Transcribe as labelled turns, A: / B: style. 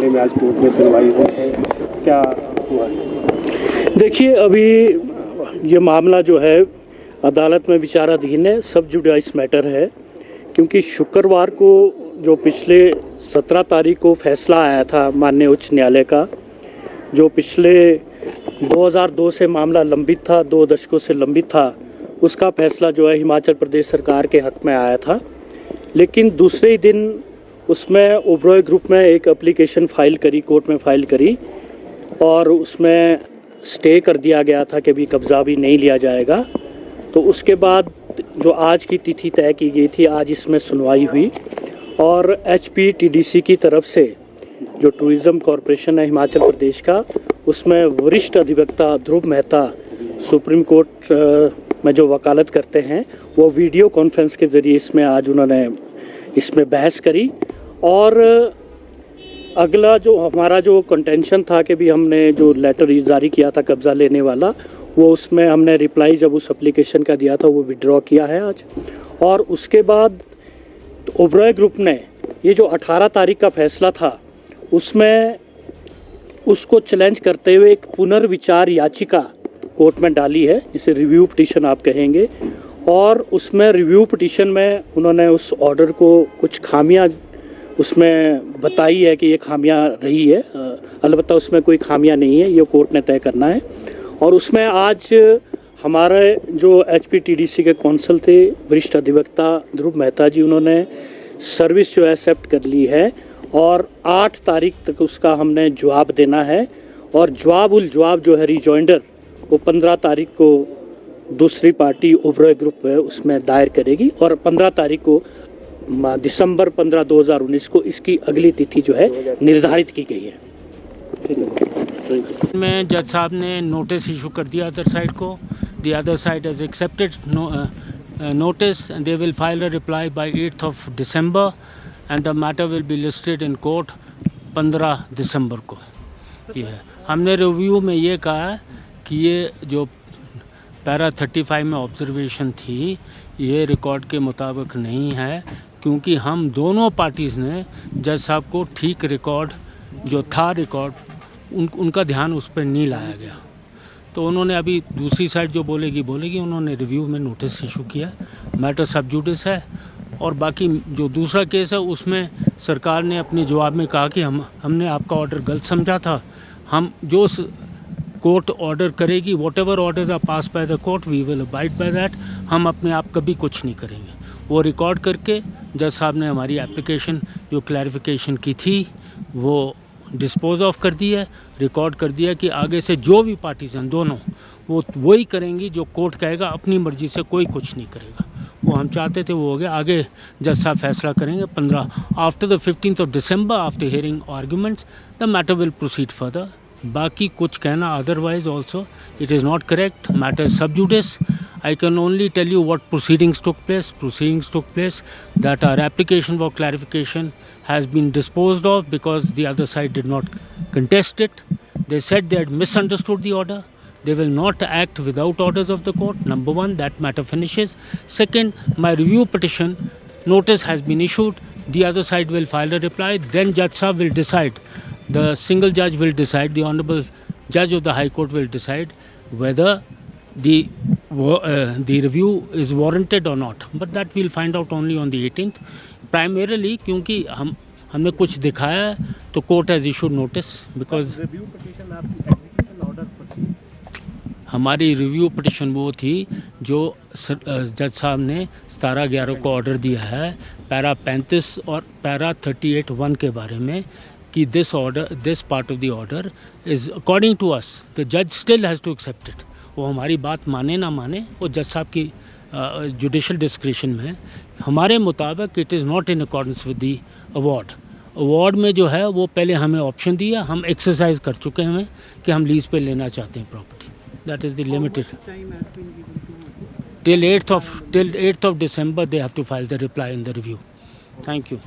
A: मामले में आज कोर्ट में सुनवाई हुई है, क्या हुआ?
B: देखिए, अभी ये मामला जो है अदालत में विचाराधीन है, सब जुडिस मैटर है, क्योंकि शुक्रवार को जो पिछले 17 तारीख को फैसला आया था माननीय उच्च न्यायालय का, जो पिछले 2002 से मामला लंबित था, 2 दशकों से लंबित था, उसका फैसला जो है हिमाचल प्रदेश सरकार के हक में आया था। लेकिन दूसरे ही दिन उसमें ओबरॉय ग्रुप में एक एप्लीकेशन फाइल करी, कोर्ट में फाइल करी, और उसमें स्टे कर दिया गया था कि अभी कब्ज़ा भी नहीं लिया जाएगा। तो उसके बाद जो आज की तिथि तय की गई थी, आज इसमें सुनवाई हुई और HPTDC की तरफ से जो टूरिज़्म कॉरपोरेशन है हिमाचल प्रदेश का, उसमें वरिष्ठ अधिवक्ता ध्रुव मेहता सुप्रीम कोर्ट में जो वकालत करते हैं, वो वीडियो कॉन्फ्रेंस के ज़रिए इसमें आज उन्होंने इसमें बहस करी। और अगला जो हमारा जो कंटेंशन था कि भी हमने जो लेटर जारी किया था कब्ज़ा लेने वाला, वो उसमें हमने रिप्लाई जब उस एप्लीकेशन का दिया था वो विड्रॉ किया है आज। और उसके बाद ओबरॉय ग्रुप ने ये जो 18 तारीख का फैसला था उसमें उसको चैलेंज करते हुए एक पुनर्विचार याचिका कोर्ट में डाली है, जिसे रिव्यू पिटीशन आप कहेंगे। और उसमें रिव्यू पिटीशन में उन्होंने उस ऑर्डर को कुछ खामियां उसमें बताई है कि ये खामियां रही है, अलबत्ता उसमें कोई खामियां नहीं है, ये कोर्ट ने तय करना है। और उसमें आज हमारे जो HPTDC के कौंसल थे वरिष्ठ अधिवक्ता ध्रुव मेहता जी, उन्होंने सर्विस जो है एक्सेप्ट कर ली है और 8 तारीख तक उसका हमने जवाब देना है। और जवाब जो है रिजॉइंडर, वो 15 तारीख को दूसरी पार्टी ओबरॉय ग्रुप है उसमें दायर करेगी और 15 तारीख को दिसंबर 15 2019 को इसकी अगली तिथि जो है निर्धारित की गई है।
C: में जज साहब ने नोटिस इशू कर दिया अदर साइड को, the other side has accepted notice and they will file a reply by 8th of December and the matter will be listed in court 15 दिसंबर को। ये है, हमने रिव्यू में ये कहा है कि ये जो पैरा 35 में ऑब्जर्वेशन थी ये रिकॉर्ड के मुताबिक नहीं है, क्योंकि हम दोनों पार्टीज़ ने जज साहब को ठीक रिकॉर्ड जो था रिकॉर्ड उनका ध्यान उस पर नहीं लाया गया। तो उन्होंने अभी दूसरी साइड जो बोलेगी उन्होंने रिव्यू में नोटिस इशू किया, मैटर सब जुडिस है। और बाकी जो दूसरा केस है उसमें सरकार ने अपने जवाब में कहा कि हमने आपका ऑर्डर गलत समझा था, हम जो कोर्ट ऑर्डर करेगी, whatever orders are pass by the court we will abide by that, हम अपने आप कभी कुछ नहीं करेंगे। वो रिकॉर्ड करके जज साहब ने हमारी एप्लीकेशन जो क्लैरिफिकेशन की थी वो डिस्पोज ऑफ कर दी है, रिकॉर्ड कर दिया कि आगे से जो भी पार्टीज हैं दोनों वो वही करेंगी जो कोर्ट कहेगा, अपनी मर्जी से कोई कुछ नहीं करेगा। वो हम चाहते थे वो हो गया, आगे जज साहब फैसला करेंगे 15 after the 15th of December after hearing arguments the matter will proceed further. बाकी कुछ कहना otherwise also it is not correct, matter सब जुडिस। I can only tell you what proceedings took place. Proceedings took place that our application for clarification has been disposed of because the other side did not contest it. They said they had misunderstood the order. They will not act without orders of the court. Number one, that matter finishes. Second, my review petition notice has been issued. The other side will file a reply. Then Judge Sahab will decide. The single judge will decide. The Honorable Judge of the High Court will decide whether the review is warranted or not, but that we'll find out only on the 18th. Primarily क्योंकि हमने कुछ दिखाया है तो court has issued notice because
A: review petition आपकी execution order पर थी।
C: हमारी रिव्यू पिटीशन वो थी जो जज साहब ने 17/11 को ऑर्डर दिया है पैरा 35 और पैरा 38(1) के बारे में कि this part of the order is according to us the जज still has to accept it. वो हमारी बात माने ना माने वो जज साहब की जुडिशल डिस्क्रिशन में है। हमारे मुताबिक it is not in accordance with the award में जो है वो पहले हमें ऑप्शन दिया, हम एक्सरसाइज कर चुके हैं कि हम लीज पे लेना चाहते हैं property. That is the limited till 8th of December they have to file the reply in the review. Thank you.